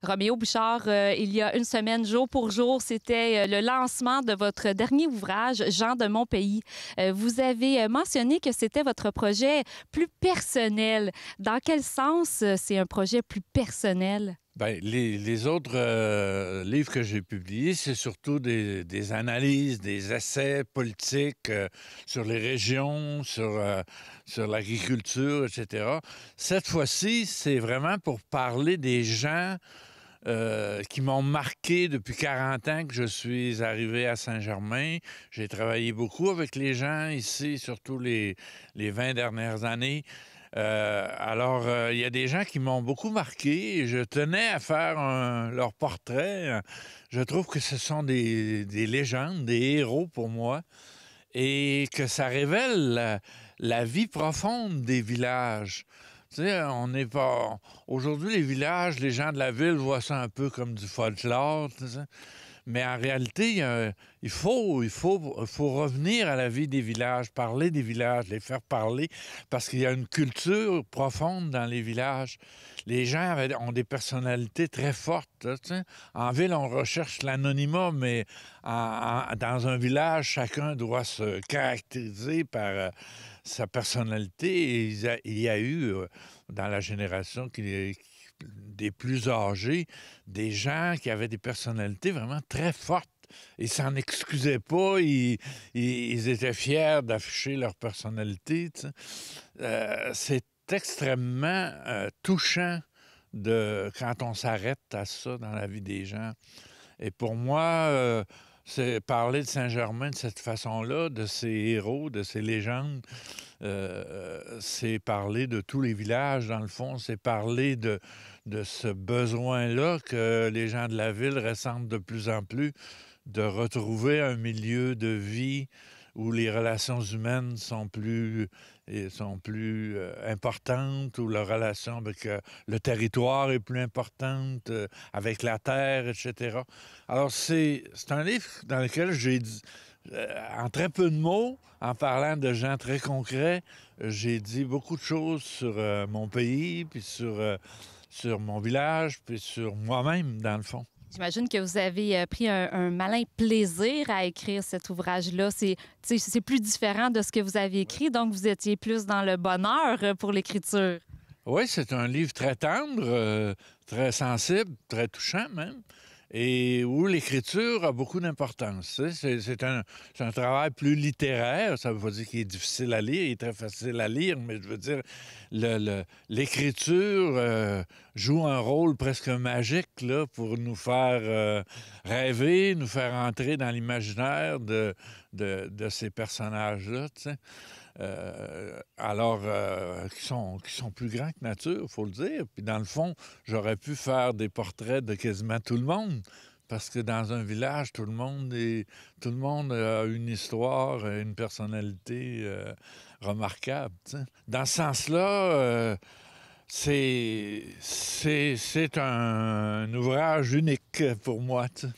Roméo Bouchard, il y a une semaine, jour pour jour, c'était le lancement de votre dernier ouvrage, Gens de mon pays. Vous avez mentionné que c'était votre projet plus personnel. Dans quel sens c'est un projet plus personnel? Ben, les autres livres que j'ai publiés, c'est surtout des analyses, des essais politiques sur les régions, sur l'agriculture, etc. Cette fois-ci, c'est vraiment pour parler des gens qui m'ont marqué depuis 40 ans que je suis arrivé à Saint-Germain. J'ai travaillé beaucoup avec les gens ici, surtout les 20 dernières années. Il y a des gens qui m'ont beaucoup marqué et je tenais à faire leur portrait. Je trouve que ce sont des légendes, des héros pour moi et que ça révèle la vie profonde des villages. Tu sais, on n'est pas... Aujourd'hui, les villages, les gens de la ville voient ça un peu comme du folklore, tu sais. Mais en réalité, il faut revenir à la vie des villages, parler des villages, les faire parler, parce qu'il y a une culture profonde dans les villages. Les gens ont des personnalités très fortes. Là, tu sais. En ville, on recherche l'anonymat, mais dans un village, chacun doit se caractériser par sa personnalité. Et il y a eu, dans la génération des plus âgés, des gens qui avaient des personnalités vraiment très fortes. Ils s'en excusaient pas, ils étaient fiers d'afficher leur personnalité. Tu sais. C'est extrêmement touchant quand on s'arrête à ça dans la vie des gens. Et pour moi, c'est parler de Saint-Germain de cette façon-là, de ses héros, de ses légendes, c'est parler de tous les villages, dans le fond. C'est parler de ce besoin-là que les gens de la ville ressentent de plus en plus, de retrouver un milieu de vie où les relations humaines sont plus importantes, où la relation avec le territoire est plus importante, avec la terre, etc. Alors, c'est un livre dans lequel j'ai dit, en très peu de mots, en parlant de gens très concrets, j'ai dit beaucoup de choses sur mon pays, puis sur mon village, puis sur moi-même, dans le fond. J'imagine que vous avez pris un malin plaisir à écrire cet ouvrage-là. C'est plus différent de ce que vous avez écrit, donc vous étiez plus dans le bonheur pour l'écriture. Oui, c'est un livre très tendre, très sensible, très touchant même, et où l'écriture a beaucoup d'importance. C'est un travail plus littéraire, ça veut pas dire qu'il est difficile à lire, il est très facile à lire, mais je veux dire, l'écriture joue un rôle presque magique là, pour nous faire rêver, nous faire entrer dans l'imaginaire de ces personnages-là, tu sais. Qui sont plus grands que nature, il faut le dire. Puis dans le fond, j'aurais pu faire des portraits de quasiment tout le monde, parce que dans un village, tout le monde a une histoire, une personnalité remarquable. T'sais. Dans ce sens-là, c'est un ouvrage unique pour moi. T'sais.